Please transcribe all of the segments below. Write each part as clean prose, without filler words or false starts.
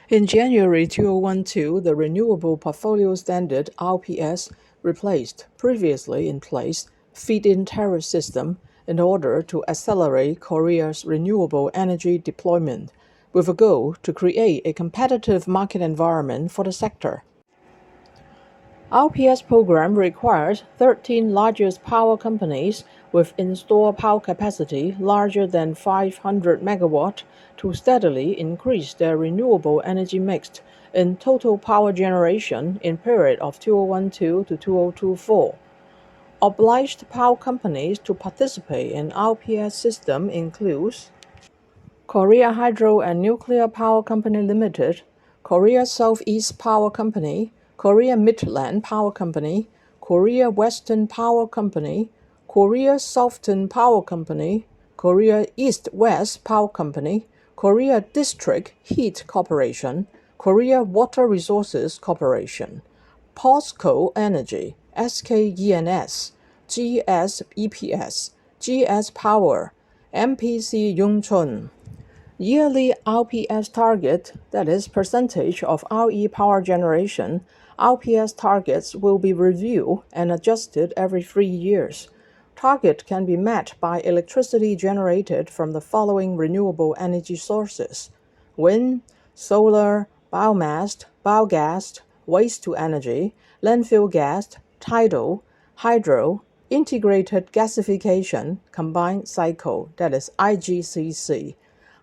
In January 2012, the Renewable Portfolio Standard (RPS) replaced previously in place feed-in tariff system in order to accelerate Korea's renewable energy deployment, with a goal to create a competitive market environment for the sector. RPS program requires 13 largest power companies with installed power capacity larger than 500 MW to steadily increase their renewable energy mix in total power generation in period of 2012 to 2024. Obliged power companies to participate in RPS system includes Korea Hydro and Nuclear Power Company Limited, Korea Southeast Power Company, Korea Midland Power Company, Korea Western Power Company, Korea Southern Power Company, Korea East-West Power Company, Korea District Heat Corporation, Korea Water Resources Corporation, Posco Energy, SKENS, GSEPS, GS Power, MPC Yulchon. Yearly RPS target, that is, percentage of RE power generation, RPS targets will be reviewed and adjusted every 3 years. Target can be met by electricity generated from the following renewable energy sources: wind, solar, biomass, biogas, waste-to-energy, landfill gas, tidal, hydro, integrated gasification, combined cycle, that is IGCC.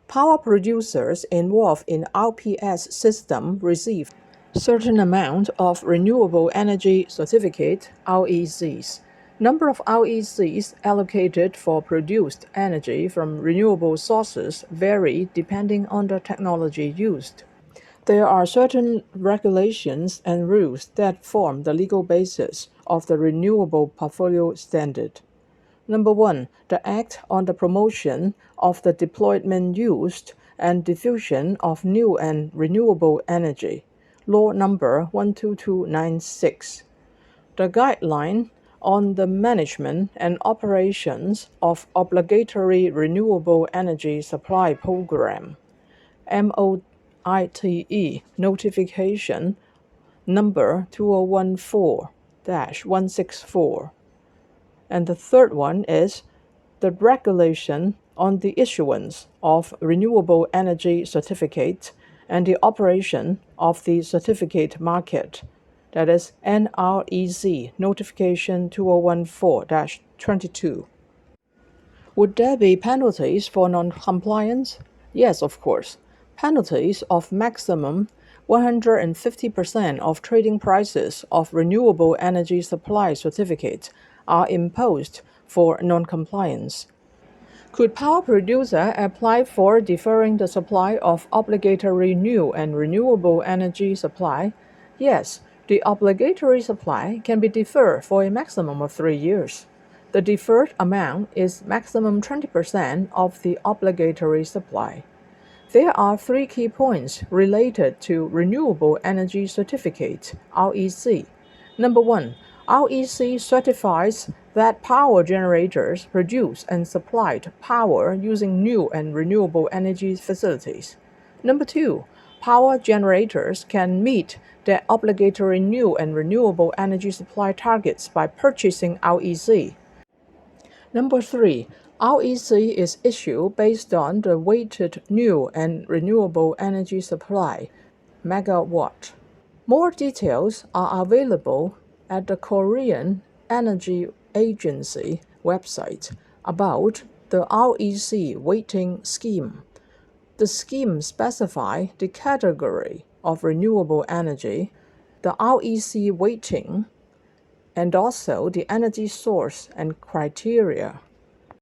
Power producers involved in RPS system receive certain amount of Renewable Energy Certificate (RECs). Number of RECs allocated for produced energy from renewable sources vary depending on the technology used. There are certain regulations and rules that form the legal basis of the Renewable Portfolio Standard. Number 1, the Act on the Promotion of the Deployment, Use, and Diffusion of New and Renewable Energy, Law Number 12296. The Guideline on the Management and Operations of Obligatory Renewable Energy Supply Program, MOITE, Notification Number 2014-164. And the third one is the Regulation on the Issuance of Renewable Energy Certificates and the Operation of the Certificate Market, that is NREC Notification 2014-22. Would there be penalties for non-compliance? Yes, of course. Penalties of maximum 150% of trading prices of renewable energy supply certificates are imposed for non-compliance. Could power producer apply for deferring the supply of obligatory new and renewable energy supply? Yes, the obligatory supply can be deferred for a maximum of 3 years. The deferred amount is maximum 20% of the obligatory supply. There are 3 key points related to Renewable Energy Certificates, REC. Number 1, REC certifies that power generators produce and supplied power using new and renewable energy facilities. Number 2, power generators can meet their obligatory new and renewable energy supply targets by purchasing REC. Number 3, REC is issued based on the weighted new and renewable energy supply, megawatt. More details are available at the Korean Energy Agency website about the REC weighting scheme. The scheme specifies the category of renewable energy, the REC weighting, and also the energy source and criteria.